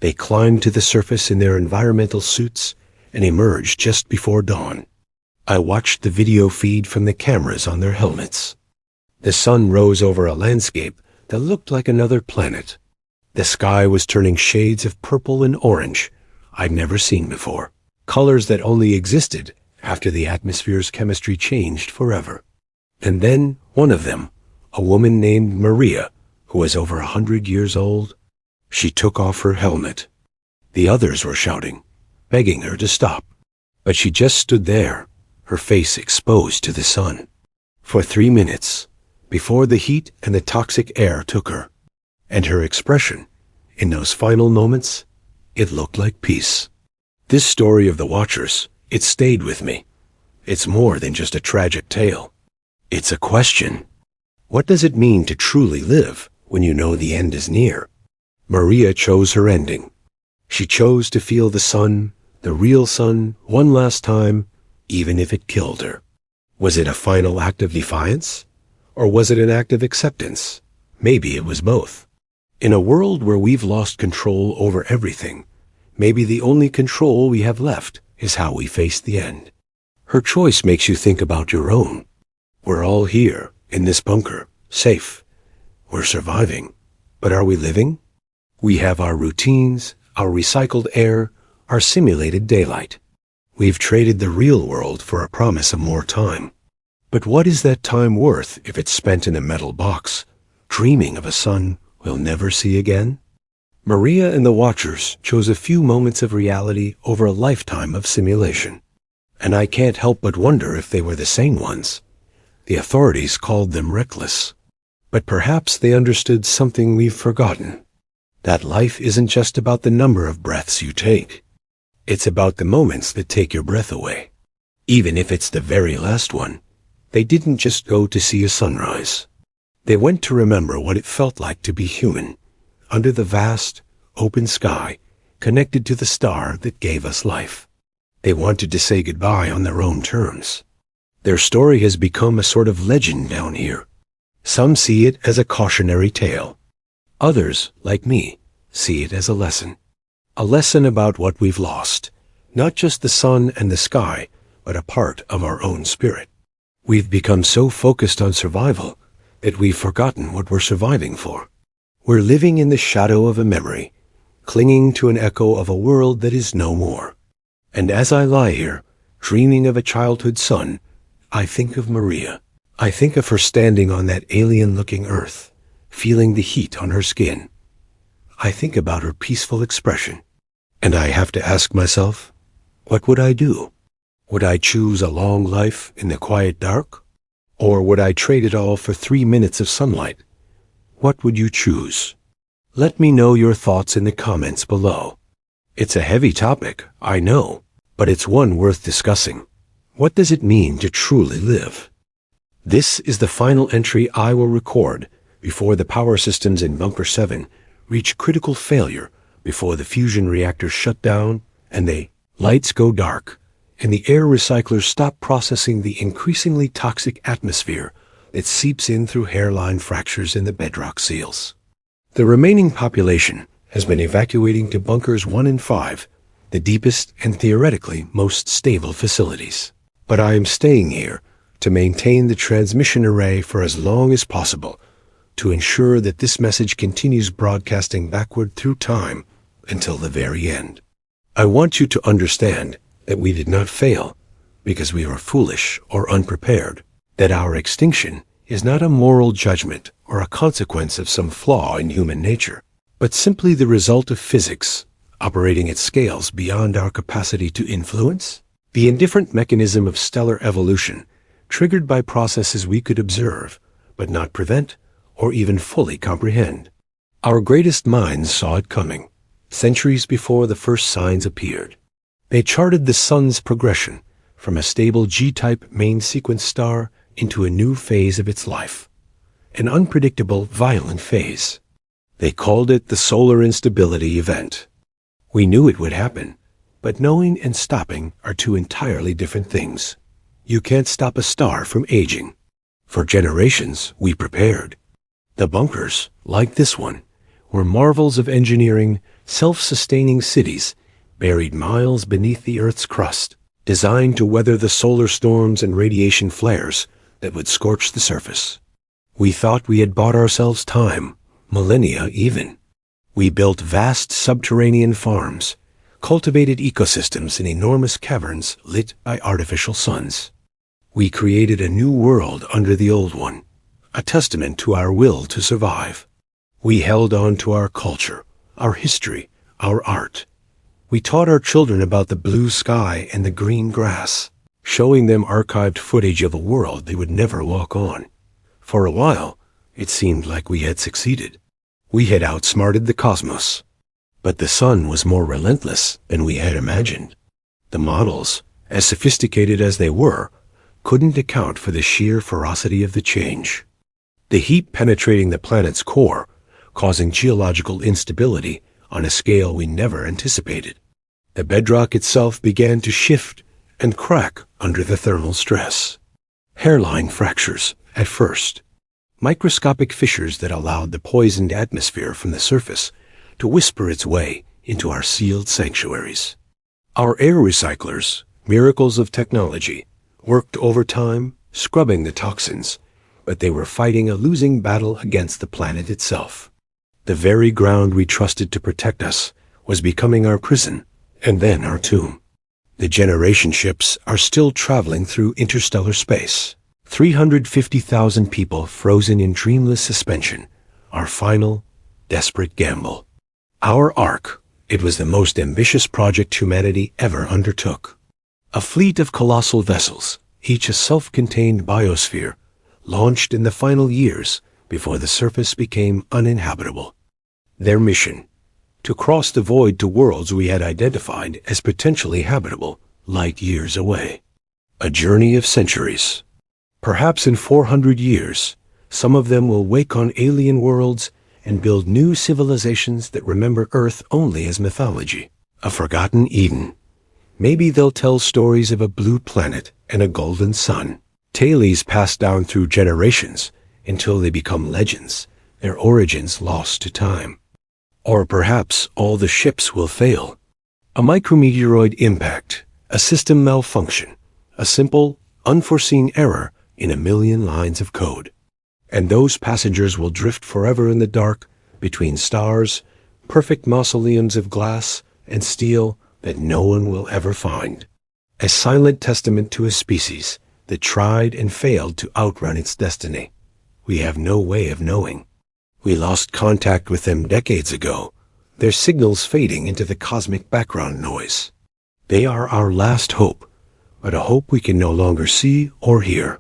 They climbed to the surface in their environmental suits and emerged just before dawn. I watched the video feed from the cameras on their helmets. The sun rose over a landscape that looked like another planet. The sky was turning shades of purple and orange I'd never seen before, colors that only existed after the atmosphere's chemistry changed forever. And then one of them, a woman named Maria, who was over 100 years old, she took off her helmet. The others were shouting, begging her to stop. But she just stood there, her face exposed to the sun, for 3 minutes, before the heat and the toxic air took her. And her expression, in those final moments, it looked like peace. This story of the Watchers, it stayed with me. It's more than just a tragic tale. It's a question. What does it mean to truly live when you know the end is near? Maria chose her ending. She chose to feel the sun, the real sun, one last time, even if it killed her. Was it a final act of defiance? Or was it an act of acceptance? Maybe it was both. In a world where we've lost control over everything, maybe the only control we have left is how we face the end. Her choice makes you think about your own. We're all here, in this bunker, safe. We're surviving. But are we living? We have our routines, our recycled air, our simulated daylight. We've traded the real world for a promise of more time. But what is that time worth if it's spent in a metal box, dreaming of a sun we'll never see again? Maria and the Watchers chose a few moments of reality over a lifetime of simulation. And I can't help but wonder if they were the sane ones, The authorities called them reckless. But perhaps they understood something we've forgotten. That life isn't just about the number of breaths you take. It's about the moments that take your breath away. Even if it's the very last one, they didn't just go to see a sunrise. They went to remember what it felt like to be human, under the vast, open sky, connected to the star that gave us life. They wanted to say goodbye on their own terms. Their story has become a sort of legend down here. Some see it as a cautionary tale. Others, like me, see it as a lesson. A lesson about what we've lost, not just the sun and the sky, but a part of our own spirit. We've become so focused on survival that we've forgotten what we're surviving for. We're living in the shadow of a memory, clinging to an echo of a world that is no more. And as I lie here, dreaming of a childhood son, I think of Maria. I think of her standing on that alien-looking earth, feeling the heat on her skin. I think about her peaceful expression. And I have to ask myself, what would I do? Would I choose a long life in the quiet dark? Or would I trade it all for 3 minutes of sunlight? What would you choose? Let me know your thoughts in the comments below. It's a heavy topic, I know, but it's one worth discussing. What does it mean to truly live? This is the final entry I will record before the power systems in Bunker 7 reach critical failure, before the fusion reactors shut down and the lights go dark, and the air recyclers stop processing the increasingly toxic atmosphere that seeps in through hairline fractures in the bedrock seals. The remaining population has been evacuating to bunkers 1 and 5, the deepest and theoretically most stable facilities. But I am staying here to maintain the transmission array for as long as possible, to ensure that this message continues broadcasting backward through time until the very end. I want you to understand that we did not fail because we were foolish or unprepared, that our extinction is not a moral judgment or a consequence of some flaw in human nature, but simply the result of physics operating at scales beyond our capacity to influence, the indifferent mechanism of stellar evolution triggered by processes we could observe, but not prevent or even fully comprehend. Our greatest minds saw it coming, centuries before the first signs appeared. They charted the sun's progression from a stable G-type main sequence star into a new phase of its life, an unpredictable, violent phase. They called it the solar instability event. We knew it would happen, but knowing and stopping are two entirely different things. You can't stop a star from aging. For generations, we prepared. The bunkers, like this one, were marvels of engineering, self-sustaining cities buried miles beneath the Earth's crust, designed to weather the solar storms and radiation flares that would scorch the surface. We thought we had bought ourselves time, millennia even. We built vast subterranean farms, cultivated ecosystems in enormous caverns lit by artificial suns. We created a new world under the old one, a testament to our will to survive. We held on to our culture, our history, our art. We taught our children about the blue sky and the green grass, showing them archived footage of a world they would never walk on. For a while, it seemed like we had succeeded. We had outsmarted the cosmos. But the sun was more relentless than we had imagined. The models, as sophisticated as they were, couldn't account for the sheer ferocity of the change. The heat penetrating the planet's core, causing geological instability on a scale we never anticipated. The bedrock itself began to shift and crack under the thermal stress. Hairline fractures, at first. Microscopic fissures that allowed the poisoned atmosphere from the surface to whisper its way into our sealed sanctuaries. Our air recyclers, miracles of technology, worked overtime, scrubbing the toxins, but they were fighting a losing battle against the planet itself. The very ground we trusted to protect us was becoming our prison, and then our tomb. The generation ships are still traveling through interstellar space. 350,000 people frozen in dreamless suspension, our final, desperate gamble. Our Ark, it was the most ambitious project humanity ever undertook. A fleet of colossal vessels, each a self-contained biosphere, launched in the final years before the surface became uninhabitable. Their mission: to cross the void to worlds we had identified as potentially habitable, light years away. A journey of centuries. Perhaps in 400 years, some of them will wake on alien worlds and build new civilizations that remember Earth only as mythology, a forgotten Eden. Maybe they'll tell stories of a blue planet and a golden sun, tales passed down through generations until they become legends, their origins lost to time. Or perhaps all the ships will fail. A micrometeoroid impact, a system malfunction, a simple, unforeseen error in a million lines of code. And those passengers will drift forever in the dark between stars, perfect mausoleums of glass and steel that no one will ever find. A silent testament to a species that tried and failed to outrun its destiny. We have no way of knowing. We lost contact with them decades ago, their signals fading into the cosmic background noise. They are our last hope, but a hope we can no longer see or hear.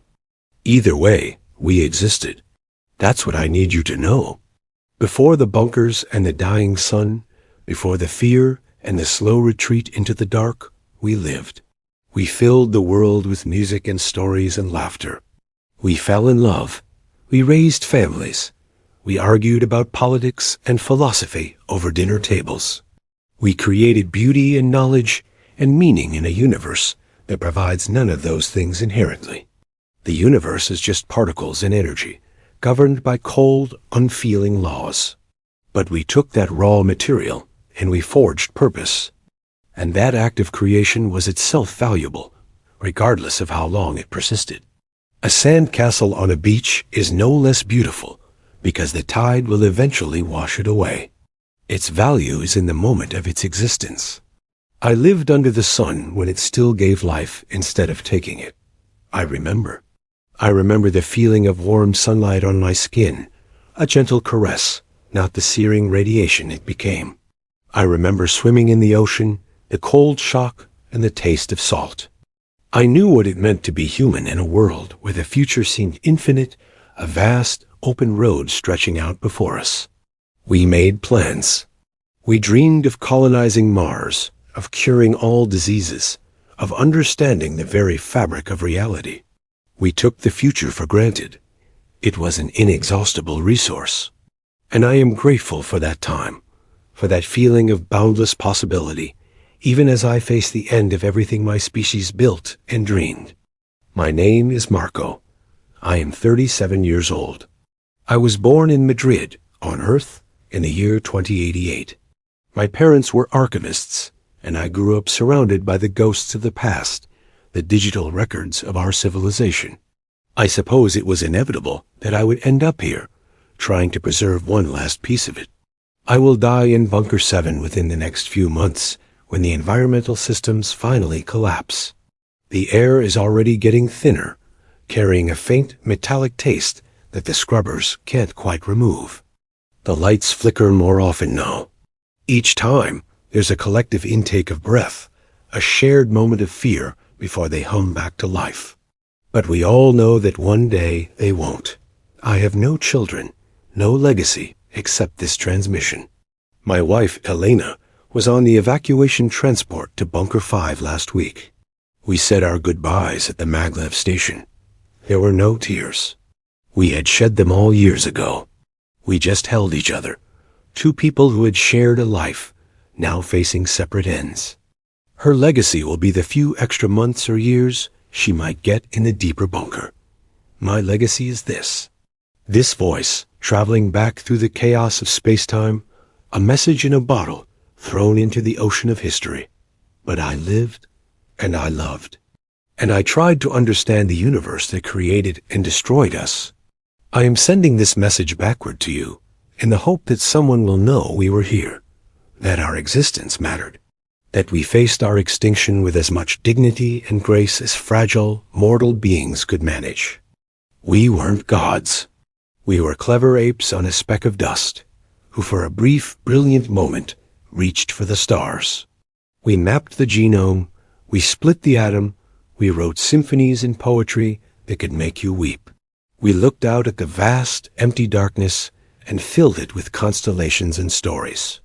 Either way, we existed. That's what I need you to know. Before the bunkers and the dying sun, before the fear and the slow retreat into the dark, we lived. We filled the world with music and stories and laughter. We fell in love. We raised families. We argued about politics and philosophy over dinner tables. We created beauty and knowledge and meaning in a universe that provides none of those things inherently. The universe is just particles and energy, governed by cold, unfeeling laws. But we took that raw material and we forged purpose. And that act of creation was itself valuable, regardless of how long it persisted. A sandcastle on a beach is no less beautiful because the tide will eventually wash it away. Its value is in the moment of its existence. I lived under the sun when it still gave life instead of taking it. I remember. I remember the feeling of warm sunlight on my skin, a gentle caress, not the searing radiation it became. I remember swimming in the ocean, the cold shock, and the taste of salt. I knew what it meant to be human in a world where the future seemed infinite, a vast, open road stretching out before us. We made plans. We dreamed of colonizing Mars, of curing all diseases, of understanding the very fabric of reality. We took the future for granted. It was an inexhaustible resource. And I am grateful for that time, for that feeling of boundless possibility, even as I face the end of everything my species built and dreamed. My name is Marco. I am 37 years old. I was born in Madrid, on Earth, in the year 2088. My parents were archivists, and I grew up surrounded by the ghosts of the past, the digital records of our civilization. I suppose it was inevitable that I would end up here, trying to preserve one last piece of it. I will die in Bunker 7 within the next few months, when the environmental systems finally collapse. The air is already getting thinner, carrying a faint metallic taste that the scrubbers can't quite remove. The lights flicker more often now. Each time, there's a collective intake of breath, a shared moment of fear before they hum back to life. But we all know that one day they won't. I have no children, no legacy except this transmission. My wife, Elena, was on the evacuation transport to Bunker 5 last week. We said our goodbyes at the maglev station. There were no tears. We had shed them all years ago. We just held each other, two people who had shared a life, now facing separate ends. Her legacy will be the few extra months or years she might get in the deeper bunker. My legacy is this. This voice, traveling back through the chaos of space-time, a message in a bottle thrown into the ocean of history. But I lived, and I loved. And I tried to understand the universe that created and destroyed us. I am sending this message backward to you, in the hope that someone will know we were here, that our existence mattered, that we faced our extinction with as much dignity and grace as fragile, mortal beings could manage. We weren't gods. We were clever apes on a speck of dust, who for a brief, brilliant moment reached for the stars. We mapped the genome, we split the atom, we wrote symphonies in poetry that could make you weep. We looked out at the vast, empty darkness and filled it with constellations and stories.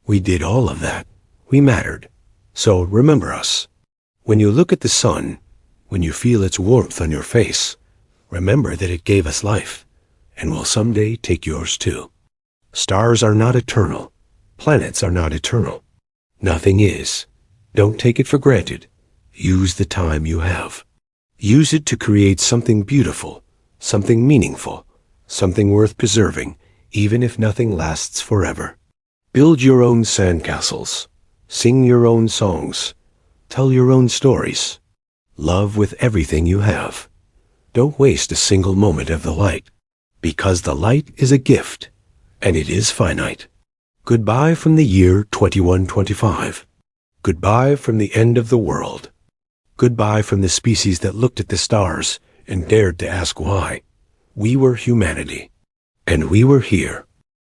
We did all of that. We mattered. So remember us. When you look at the sun, when you feel its warmth on your face, remember that it gave us life, and will someday take yours too. Stars are not eternal. Planets are not eternal. Nothing is. Don't take it for granted. Use the time you have. Use it to create something beautiful, something meaningful, something worth preserving, even if nothing lasts forever. Build your own sandcastles. Sing your own songs. Tell your own stories. Love with everything you have. Don't waste a single moment of the light, because the light is a gift, and it is finite. Goodbye from the year 2125. Goodbye from the end of the world. Goodbye from the species that looked at the stars and dared to ask why. We were humanity, and we were here